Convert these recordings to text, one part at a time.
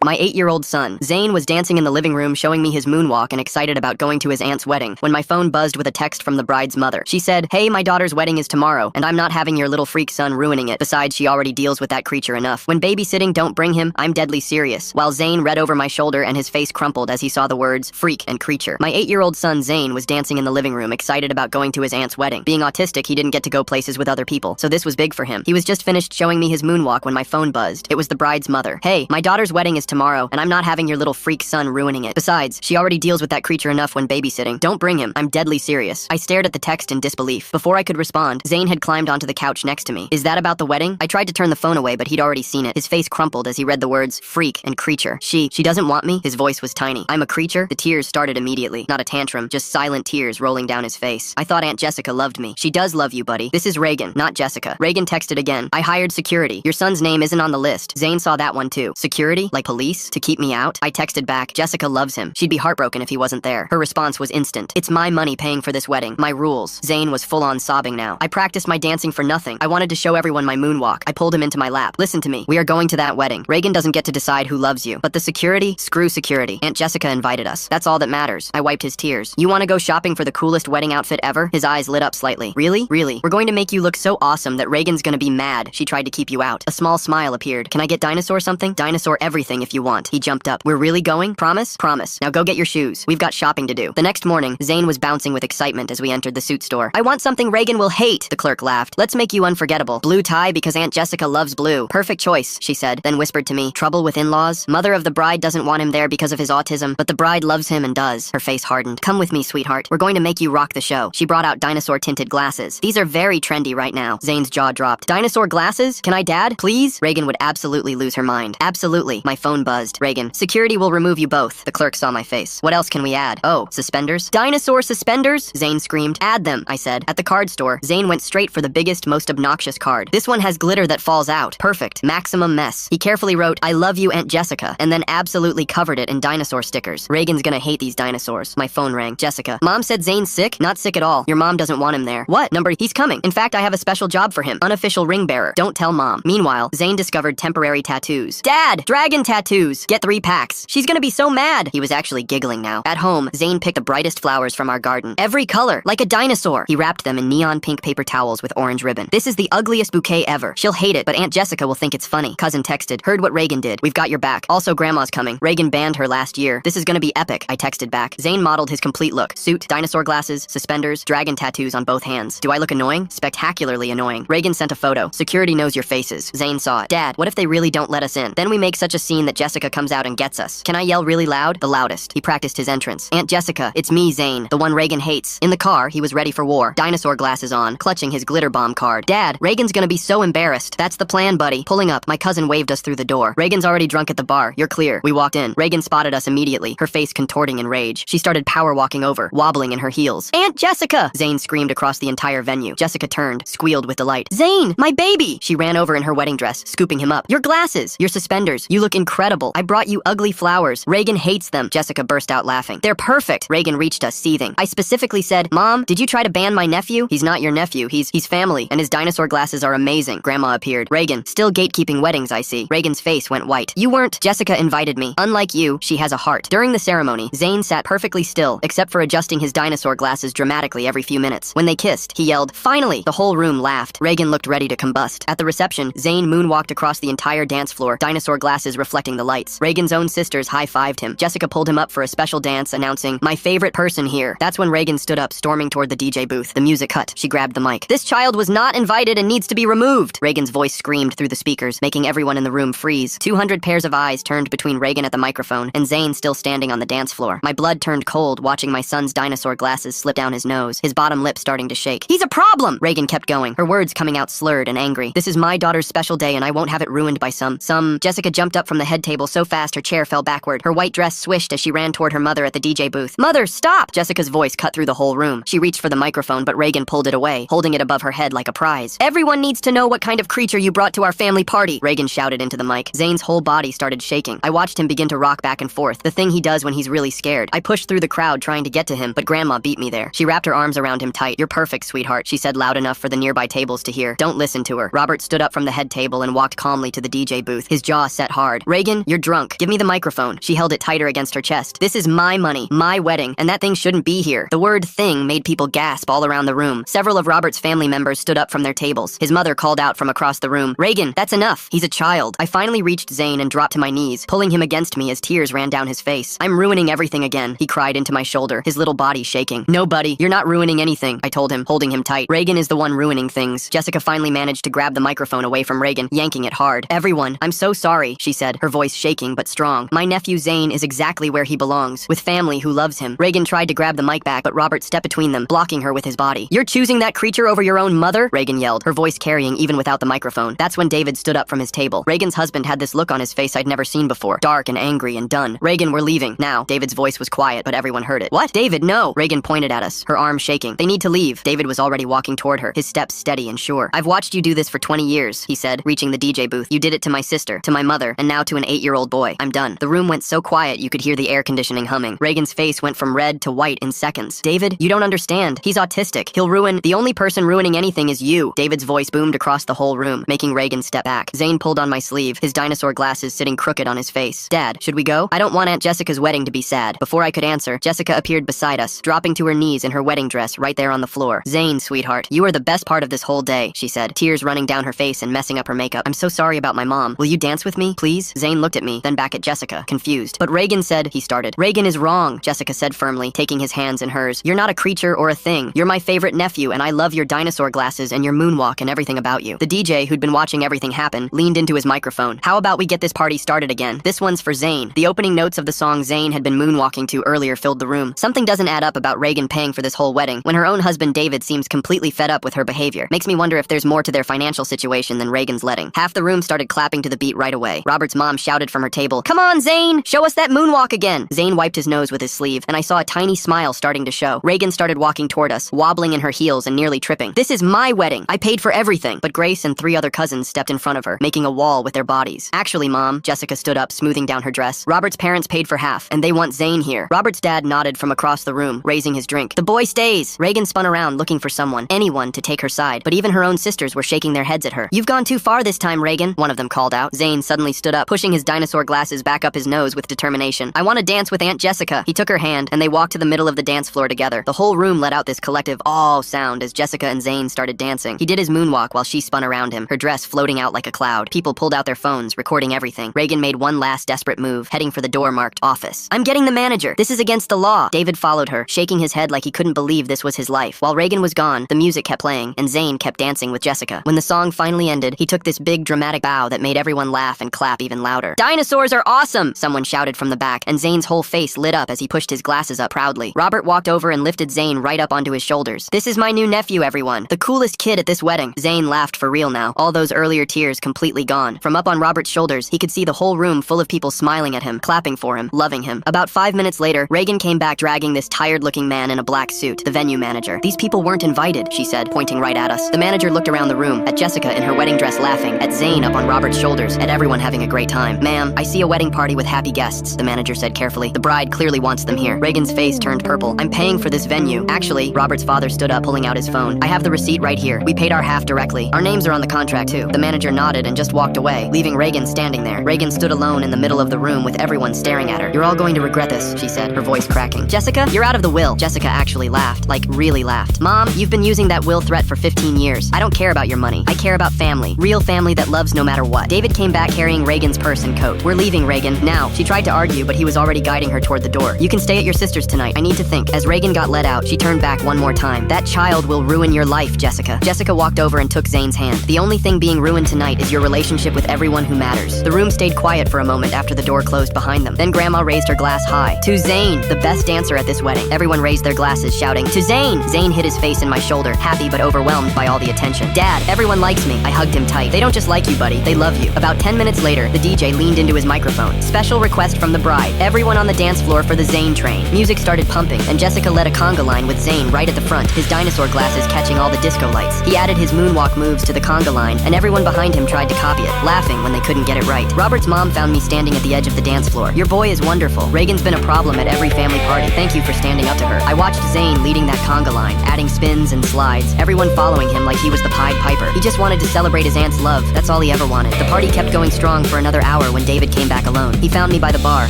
My 8-year-old son, Zane, was dancing in the living room showing me his moonwalk and excited about going to his aunt's wedding when my phone buzzed with a text from the bride's mother. She said, "Hey, my daughter's wedding is tomorrow, and I'm not having your little freak son ruining it. Besides, she already deals with that creature enough. When babysitting, don't bring him. I'm deadly serious." While Zane read over my shoulder and his face crumpled as he saw the words freak and creature. My 8-year-old son, Zane, was dancing in the living room excited about going to his aunt's wedding. Being autistic, he didn't get to go places with other people, so this was big for him. He was just finished showing me his moonwalk when my phone buzzed. It was the bride's mother. "Hey, my daughter's wedding is tomorrow, and I'm not having your little freak son ruining it. Besides, she already deals with that creature enough when babysitting. Don't bring him. I'm deadly serious." I stared at the text in disbelief. Before I could respond, Zane had climbed onto the couch next to me. "Is that about the wedding?" I tried to turn the phone away, but he'd already seen it. His face crumpled as he read the words freak and creature. She doesn't want me?" His voice was tiny. "I'm a creature?" The tears started immediately. Not a tantrum, just silent tears rolling down his face. "I thought Aunt Jessica loved me." "She does love you, buddy. This is Reagan, not Jessica." Reagan texted again. "I hired security. Your son's name isn't on the list." Zane saw that one too. "Security? Like police? To keep me out?" I texted back, "Jessica loves him. She'd be heartbroken if he wasn't there." Her response was instant. "It's my money paying for this wedding. My rules." Zane was full on sobbing now. "I practiced my dancing for nothing. I wanted to show everyone my moonwalk." I pulled him into my lap. "Listen to me. We are going to that wedding. Reagan doesn't get to decide who loves you. But the security? Screw security. Aunt Jessica invited us. That's all that matters." I wiped his tears. "You want to go shopping for the coolest wedding outfit ever?" His eyes lit up slightly. "Really? Really? We're going to make you look so awesome that Reagan's gonna be mad she tried to keep you out." A small smile appeared. "Can I get dinosaur something?" "Dinosaur everything if you want." He jumped up. "We're really going? Promise?" "Promise. Now go get your shoes. We've got shopping to do." The next morning, Zane was bouncing with excitement as we entered the suit store. "I want something Reagan will hate." The clerk laughed. "Let's make you unforgettable. Blue tie because Aunt Jessica loves blue." "Perfect choice," she said, then whispered to me, "Trouble with in-laws? Mother of the bride doesn't want him there because of his autism, but the bride loves him and does." Her face hardened. "Come with me, sweetheart. We're going to make you rock the show." She brought out dinosaur-tinted glasses. "These are very trendy right now." Zane's jaw dropped. "Dinosaur glasses? Can I, Dad? Please?" Reagan would absolutely lose her mind. "Absolutely." My phone buzzed. "Reagan, security will remove you both." The clerk saw my face. "What else can we add?" "Oh, suspenders?" "Dinosaur suspenders?" Zane screamed. "Add them," I said. At the card store, Zane went straight for the biggest, most obnoxious card. "This one has glitter that falls out. Perfect. Maximum mess." He carefully wrote, "I love you, Aunt Jessica," and then absolutely covered it in dinosaur stickers. Reagan's gonna hate these dinosaurs. My phone rang. "Jessica, Mom said Zane's sick?" "Not sick at all. Your mom doesn't want him there." "What? Number? He's coming. In fact, I have a special job for him. Unofficial ring bearer. Don't tell Mom." Meanwhile, Zane discovered temporary tattoos. "Dad! Dragon tattoos! Get 3 packs. She's gonna be so mad." He was actually giggling now. At home, Zane picked the brightest flowers from our garden. Every color, like a dinosaur. He wrapped them in neon pink paper towels with orange ribbon. "This is the ugliest bouquet ever. She'll hate it, but Aunt Jessica will think it's funny." Cousin texted, "Heard what Reagan did. We've got your back. Also, Grandma's coming. Reagan banned her last year. This is gonna be epic." I texted back. Zane modeled his complete look. Suit, dinosaur glasses, suspenders, dragon tattoos on both hands. "Do I look annoying?" "Spectacularly annoying." Reagan sent a photo. "Security knows your faces." Zane saw it. "Dad, what if they really don't let us in? Then we make such a scene that Jessica comes out and gets us." "Can I yell really loud?" "The loudest." He practiced his entrance. "Aunt Jessica, it's me, Zane, the one Reagan hates." In the car, he was ready for war. Dinosaur glasses on, clutching his glitter bomb card. "Dad, Reagan's gonna be so embarrassed." "That's the plan, buddy." Pulling up, my cousin waved us through the door. "Reagan's already drunk at the bar. You're clear." We walked in. Reagan spotted us immediately, her face contorting in rage. She started power walking over, wobbling in her heels. "Aunt Jessica!" Zane screamed across the entire venue. Jessica turned, squealed with delight. "Zane, my baby!" She ran over in her wedding dress, scooping him up. "Your glasses, your suspenders, you look incredible. I brought you ugly flowers. Reagan hates them." Jessica burst out laughing. "They're perfect." Reagan reached us, seething. "I specifically said, Mom, did you try to ban my nephew? He's not your nephew. He's family, and his dinosaur glasses are amazing." Grandma appeared. "Reagan, still gatekeeping weddings, I see." Reagan's face went white. "You weren't." "Jessica invited me. Unlike you, she has a heart." During the ceremony, Zane sat perfectly still, except for adjusting his dinosaur glasses dramatically every few minutes. When they kissed, he yelled, "Finally!" The whole room laughed. Reagan looked ready to combust. At the reception, Zane moonwalked across the entire dance floor, dinosaur glasses reflecting the lights. Reagan's own sisters high-fived him. Jessica pulled him up for a special dance, announcing, "My favorite person here." That's when Reagan stood up, storming toward the DJ booth. The music cut. She grabbed the mic. "This child was not invited and needs to be removed." Reagan's voice screamed through the speakers, making everyone in the room freeze. 200 pairs of eyes turned between Reagan at the microphone and Zane still standing on the dance floor. My blood turned cold watching my son's dinosaur glasses slip down his nose, his bottom lip starting to shake. "He's a problem!" Reagan kept going, her words coming out slurred and angry. "This is my daughter's special day and I won't have it ruined by some. Jessica jumped up from the head table so fast her chair fell backward. Her white dress swished as she ran toward her mother at the DJ booth. "Mother, stop!" Jessica's voice cut through the whole room. She reached for the microphone, but Reagan pulled it away, holding it above her head like a prize. "Everyone needs to know what kind of creature you brought to our family party," Reagan shouted into the mic. Zane's whole body started shaking. I watched him begin to rock back and forth, the thing he does when he's really scared. I pushed through the crowd trying to get to him, but Grandma beat me there. She wrapped her arms around him tight. "You're perfect, sweetheart," she said loud enough for the nearby tables to hear. "Don't listen to her." Robert stood up from the head table and walked calmly to the DJ booth, his jaw set hard. "Reagan Reagan, you're drunk. Give me the microphone. She held it tighter against her chest. This is my money, my wedding, and that thing shouldn't be here. The word thing made people gasp all around the room. Several of Robert's family members stood up from their tables. His mother called out from across the room, Reagan, that's enough. He's a child. I finally reached Zane and dropped to my knees, pulling him against me as tears ran down his face. I'm ruining everything again, he cried into my shoulder, his little body shaking. No, buddy, you're not ruining anything, I told him, holding him tight. Reagan is the one ruining things. Jessica finally managed to grab the microphone away from Reagan, yanking it hard. Everyone, I'm so sorry, she said, her voice shaking but strong. My nephew Zane is exactly where he belongs, with family who loves him. Reagan tried to grab the mic back, but Robert stepped between them, blocking her with his body. You're choosing that creature over your own mother? Reagan yelled, her voice carrying even without the microphone. That's when David stood up from his table. Reagan's husband had this look on his face I'd never seen before, dark and angry and done. Reagan, we're leaving. Now, David's voice was quiet, but everyone heard it. What? David, no! Reagan pointed at us, her arms shaking. They need to leave. David was already walking toward her, his steps steady and sure. I've watched you do this for 20 years, he said, reaching the DJ booth. You did it to my sister, to my mother, and now to an 8-year-old boy. I'm done. The room went so quiet you could hear the air conditioning humming. Reagan's face went from red to white in seconds. David, you don't understand. He's autistic. He'll ruin— The only person ruining anything is you. David's voice boomed across the whole room, making Reagan step back. Zane pulled on my sleeve, his dinosaur glasses sitting crooked on his face. Dad, should we go? I don't want Aunt Jessica's wedding to be sad. Before I could answer, Jessica appeared beside us, dropping to her knees in her wedding dress right there on the floor. Zane, sweetheart, you are the best part of this whole day, she said, tears running down her face and messing up her makeup. I'm so sorry about my mom. Will you dance with me, please? Zane looked at me, then back at Jessica, confused. But Reagan said— he started. Reagan is wrong, Jessica said firmly, taking his hands in hers. You're not a creature or a thing. You're my favorite nephew, and I love your dinosaur glasses and your moonwalk and everything about you. The DJ, who'd been watching everything happen, leaned into his microphone. How about we get this party started again? This one's for Zane. The opening notes of the song Zane had been moonwalking to earlier filled the room. Something doesn't add up about Reagan paying for this whole wedding when her own husband David seems completely fed up with her behavior. Makes me wonder if there's more to their financial situation than Reagan's letting. Half the room started clapping to the beat right away. Robert's mom shouted from her table, "Come on, Zane! Show us that moonwalk again!" Zane wiped his nose with his sleeve, and I saw a tiny smile starting to show. Reagan started walking toward us, wobbling in her heels and nearly tripping. This is my wedding. I paid for everything. But Grace and 3 other cousins stepped in front of her, making a wall with their bodies. Actually, Mom, Jessica stood up, smoothing down her dress. Robert's parents paid for half, and they want Zane here. Robert's dad nodded from across the room, raising his drink. The boy stays. Reagan spun around, looking for someone, anyone, to take her side, but even her own sisters were shaking their heads at her. You've gone too far this time, Reagan, one of them called out. Zane suddenly stood up, pushing his dinosaur glasses back up his nose with determination. I want to dance with Aunt Jessica. He took her hand, and they walked to the middle of the dance floor together. The whole room let out this collective "oh" sound as Jessica and Zane started dancing. He did his moonwalk while she spun around him, her dress floating out like a cloud. People pulled out their phones, recording everything. Reagan made one last desperate move, heading for the door marked "office." I'm getting the manager. This is against the law. David followed her, shaking his head like he couldn't believe this was his life. While Reagan was gone, the music kept playing, and Zane kept dancing with Jessica. When the song finally ended, he took this big dramatic bow that made everyone laugh and clap even louder. Dinosaurs are awesome! Someone shouted from the back, and Zane's whole face lit up as he pushed his glasses up proudly. Robert walked over and lifted Zane right up onto his shoulders. This is my new nephew, everyone. The coolest kid at this wedding. Zane laughed for real now, all those earlier tears completely gone. From up on Robert's shoulders, he could see the whole room full of people smiling at him, clapping for him, loving him. About 5 minutes later, Reagan came back dragging this tired-looking man in a black suit, the venue manager. These people weren't invited, she said, pointing right at us. The manager looked around the room, at Jessica in her wedding dress laughing, at Zane up on Robert's shoulders, at everyone having a great time. Ma'am, I see a wedding party with happy guests, the manager said carefully. The bride clearly wants them here. Reagan's face turned purple. I'm paying for this venue. Actually, Robert's father stood up, pulling out his phone. I have the receipt right here. We paid our half directly. Our names are on the contract too. The manager nodded and just walked away, leaving Reagan standing there. Reagan stood alone in the middle of the room with everyone staring at her. You're all going to regret this, she said, her voice cracking. Jessica, you're out of the will. Jessica actually laughed, like really laughed. Mom, you've been using that will threat for 15 years. I don't care about your money. I care about family. Real family that loves no matter what. David came back carrying Reagan's purse and coat. We're leaving, Reagan. Now. She tried to argue, but he was already guiding her toward the door. You can stay at your sister's tonight. I need to think. As Reagan got let out, she turned back one more time. That child will ruin your life, Jessica. Jessica walked over and took Zane's hand. The only thing being ruined tonight is your relationship with everyone who matters. The room stayed quiet for a moment after the door closed behind them. Then Grandma raised her glass high. To Zane, the best dancer at this wedding. Everyone raised their glasses, shouting, to Zane! Zane hid his face in my shoulder, happy but overwhelmed by all the attention. Dad, everyone likes me. I hugged him tight. They don't just like you, buddy. They love you. About 10 minutes later, the DJ leaned into his microphone. Special request from the bride. Everyone on the dance floor for the Zane train. Music started pumping, and Jessica led a conga line with Zane right at the front, his dinosaur glasses catching all the disco lights. He added his moonwalk moves to the conga line, and everyone behind him tried to copy it, laughing when they couldn't get it right. Robert's mom found me standing at the edge of the dance floor. Your boy is wonderful. Reagan's been a problem at every family party. Thank you for standing up to her. I watched Zane leading that conga line, adding spins and slides, everyone following him like he was the Pied Piper. He just wanted to celebrate his aunt's love. That's all he ever wanted. The party kept going strong for another hour hour when David came back alone. He found me by the bar,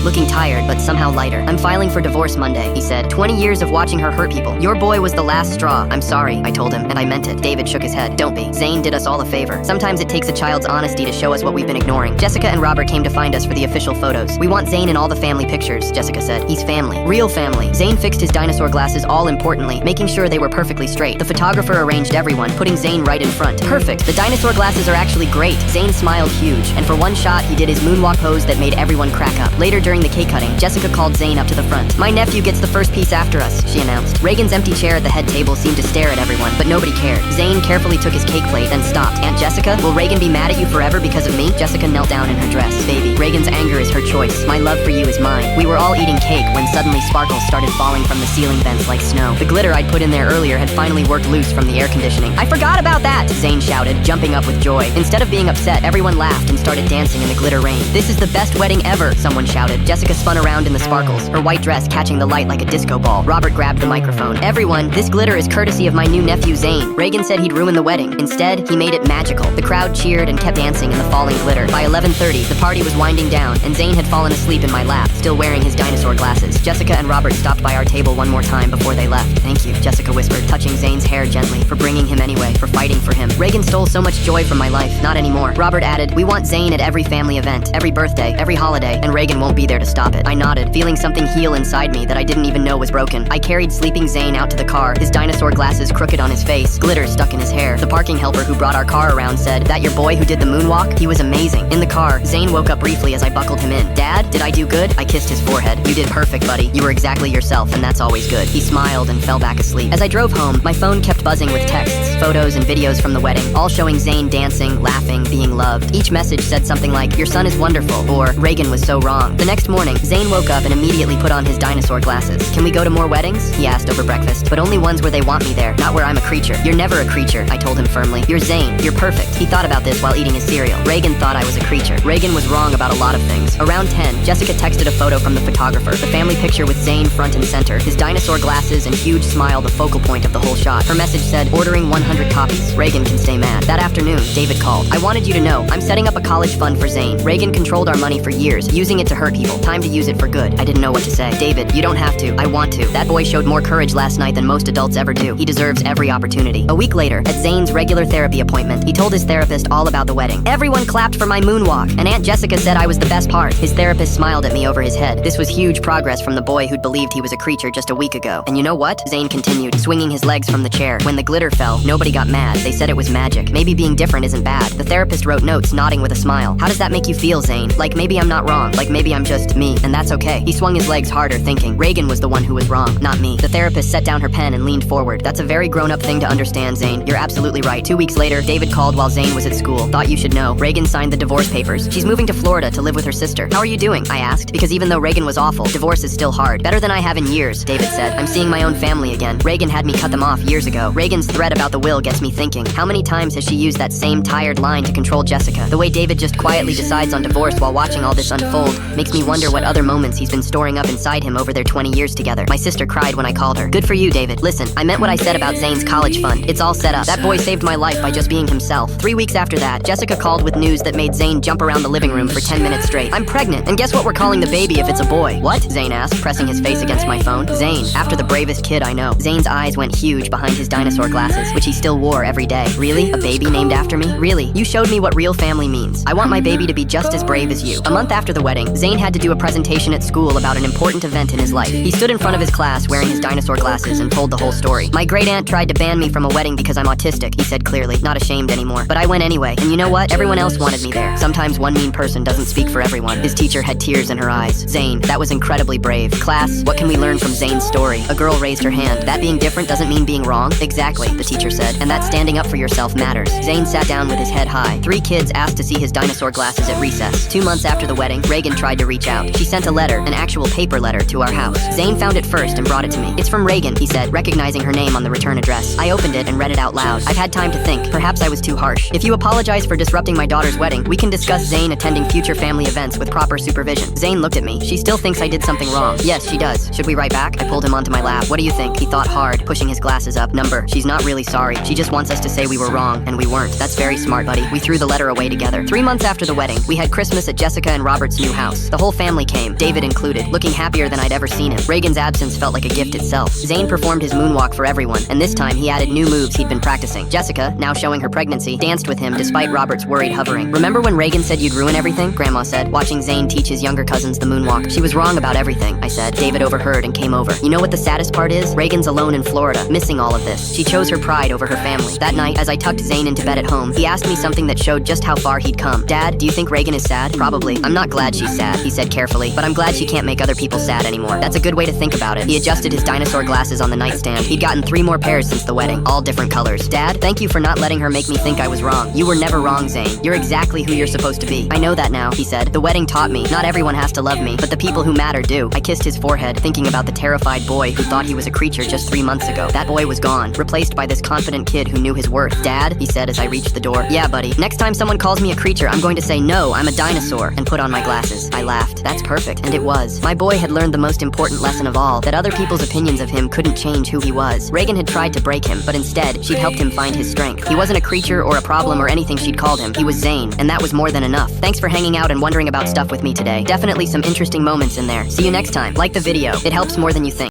looking tired but somehow lighter. I'm filing for divorce Monday, he said. 20 years of watching her hurt people. Your boy was the last straw. I'm sorry, I told him, and I meant it. David shook his head. Don't be. Zane did us all a favor. Sometimes it takes a child's honesty to show us what we've been ignoring. Jessica and Robert came to find us for the official photos. We want Zane in all the family pictures, Jessica said. He's family. Real family. Zane fixed his dinosaur glasses all importantly, making sure they were perfectly straight. The photographer arranged everyone, putting Zane right in front. Perfect. The dinosaur glasses are actually great. Zane smiled huge, and for one shot, he did his moonwalk pose that made everyone crack up. Later during the cake cutting, Jessica called Zane up to the front. My nephew gets the first piece after us, she announced. Reagan's empty chair at the head table seemed to stare at everyone, but nobody cared. Zane carefully took his cake plate, then stopped. Aunt Jessica, will Reagan be mad at you forever because of me? Jessica knelt down in her dress. Baby, Reagan's anger is her choice. My love for you is mine. We were all eating cake when suddenly sparkles started falling from the ceiling vents like snow. The glitter I'd put in there earlier had finally worked loose from the air conditioning. I forgot about that, Zane shouted, jumping up with joy. Instead of being upset, everyone laughed and started dancing in the glitter rain. This is the best wedding ever, someone shouted. Jessica spun around in the sparkles, her white dress catching the light like a disco ball. Robert grabbed the microphone. Everyone, this glitter is courtesy of my new nephew Zane. Reagan said he'd ruin the wedding. Instead, he made it magical. The crowd cheered and kept dancing in the falling glitter. By 11:30, the party was winding down, and Zane had fallen asleep in my lap, still wearing his dinosaur glasses. Jessica and Robert stopped by our table one more time before they left. Thank you, Jessica whispered, touching Zane's hair gently, for bringing him anyway, for fighting for him. Reagan stole so much joy from my life, not anymore. Robert added, we want Zane at every family event, every birthday, every holiday, and Reagan won't be there to stop it. I nodded, feeling something heal inside me that I didn't even know was broken. I carried sleeping Zane out to the car, his dinosaur glasses crooked on his face, glitter stuck in his hair. The parking helper who brought our car around said, that your boy who did the moonwalk? He was amazing. In the car, Zane woke up briefly as I buckled him in. Dad, did I do good? I kissed his forehead. You did perfect, buddy. You were exactly yourself, and that's always good. He smiled and fell back asleep. As I drove home, my phone kept buzzing with texts, photos, and videos from the wedding, all showing Zane dancing, laughing, being loved. Each message said something like, your son is wonderful, or Reagan was so wrong. The next morning, Zane woke up and immediately put on his dinosaur glasses. Can we go to more weddings? He asked over breakfast, but only ones where they want me there, not where I'm a creature. You're never a creature, I told him firmly. You're Zane. You're perfect. He thought about this while eating his cereal. Reagan thought I was a creature. Reagan was wrong about a lot of things. Around 10, Jessica texted a photo from the photographer, the family picture with Zane front and center, his dinosaur glasses and huge smile the focal point of the whole shot. Her message said, ordering 100 copies. Reagan can stay mad. That afternoon, David called. I wanted you to know, I'm setting up a college fund for Zane. Reagan controlled our money for years, using it to hurt people. Time to use it for good. I didn't know what to say. David, you don't have to. I want to. That boy showed more courage last night than most adults ever do. He deserves every opportunity. A week later, at Zane's regular therapy appointment, he told his therapist all about the wedding. Everyone clapped for my moonwalk, and Aunt Jessica said I was the best part. His therapist smiled at me over his head. This was huge progress from the boy who'd believed he was a creature just a week ago. And you know what? Zane continued, swinging his legs from the chair. When the glitter fell, nobody got mad. They said it was magic. Maybe being different isn't bad. The therapist wrote notes, nodding with a smile. How does that make you feel, Zane? Like maybe I'm not wrong. Like maybe I'm just me, and that's okay. He swung his legs harder, thinking, Reagan was the one who was wrong, not me. The therapist set down her pen and leaned forward. That's a very grown-up thing to understand, Zane. You're absolutely right. 2 weeks later, David called while Zane was at school. Thought you should know. Reagan signed the divorce papers. She's moving to Florida to live with her sister. How are you doing? I asked, because even though Reagan was awful, divorce is still hard. Better than I have in years, David said. I'm seeing my own family again. Reagan had me cut them off years ago. Reagan's threat about the will gets me thinking. How many times has she used that same tired line to control Jessica? The way David just quietly decides on divorce while watching all this unfold makes me wonder what other moments he's been storing up inside him over their 20 years together. My sister cried when I called her. Good for you, David. Listen, I meant what I said about Zane's college fund. It's all set up. That boy saved my life by just being himself. 3 weeks after that, Jessica called with news that made Zane jump around the living room for 10 minutes straight. I'm pregnant, and guess what we're calling the baby if it's a boy? What? Zane asked, pressing his face against my phone. Zane, after the bravest kid I know. Zane's eyes went huge behind his dinosaur glasses, which he still wore every day. Really? A baby named after me? Really? You showed me what real family means. I want my baby to be just as brave as you. A month after the wedding, Zane had to do a presentation at school about an important event in his life. He stood in front of his class wearing his dinosaur glasses and told the whole story. My great aunt tried to ban me from a wedding because I'm autistic, he said clearly, not ashamed anymore. But I went anyway, and you know what? Everyone else wanted me there. Sometimes one mean person doesn't speak for everyone. His teacher had tears in her eyes. Zane, that was incredibly brave. Class, what can we learn from Zane's story? A girl raised her hand. That being different doesn't mean being wrong? Exactly, the teacher said. And that standing up for yourself matters. Zane sat down with his head high. 3 kids asked to see his dinosaur glasses at recess. 2 months after the wedding, Reagan tried to reach out. She sent a letter, an actual paper letter, to our house. Zane found it first and brought it to me. It's from Reagan, he said, recognizing her name on the return address. I opened it and read it out loud. I've had time to think. Perhaps I was too harsh. If you apologize for disrupting my daughter's wedding, we can discuss Zane attending future family events with proper supervision. Zane looked at me. She still thinks I did something wrong. Yes, she does. Should we write back? I pulled him onto my lap. What do you think? He thought hard, pushing his glasses up. Number. She's not really sorry. She just wants us to say we were wrong, and we weren't. That's very smart, buddy. We threw the letter away together. 3 months after the wedding, we had Christmas at Jessica and Robert's new house. The whole family came, David included, looking happier than I'd ever seen him. Reagan's absence felt like a gift itself. Zane performed his moonwalk for everyone, and this time he added new moves he'd been practicing. Jessica, now showing her pregnancy, danced with him despite Robert's worried hovering. Remember when Reagan said you'd ruin everything? Grandma said, watching Zane teach his younger cousins the moonwalk. She was wrong about everything, I said. David overheard and came over. You know what the saddest part is? Reagan's alone in Florida, missing all of this. She chose her pride over her family. That night, as I tucked Zane into bed at home, he asked me something that showed just how far he'd come. Dad, do you think Reagan is sad? Probably. I'm not glad she's sad, he said carefully, but I'm glad she can't make other people sad anymore. That's a good way to think about it. He adjusted his dinosaur glasses on the nightstand. He'd gotten 3 more pairs since the wedding, all different colors. Dad, thank you for not letting her make me think I was wrong. You were never wrong, Zane. You're exactly who you're supposed to be. I know that now, he said. The wedding taught me, not everyone has to love me, but the people who matter do. I kissed his forehead, thinking about the terrified boy who thought he was a creature just 3 months ago. That boy was gone, replaced by this confident kid who knew his worth. Dad, he said as I reached the door. Yeah, buddy. Next time someone calls me a creature, I'm going to say, no, I'm a dinosaur, and put on my glasses. I laughed. That's perfect. And it was. My boy had learned the most important lesson of all, that other people's opinions of him couldn't change who he was. Reagan had tried to break him, but instead, she'd helped him find his strength. He wasn't a creature or a problem or anything she'd called him. He was Zane, and that was more than enough. Thanks for hanging out and wondering about stuff with me today. Definitely some interesting moments in there. See you next time. Like the video. It helps more than you think.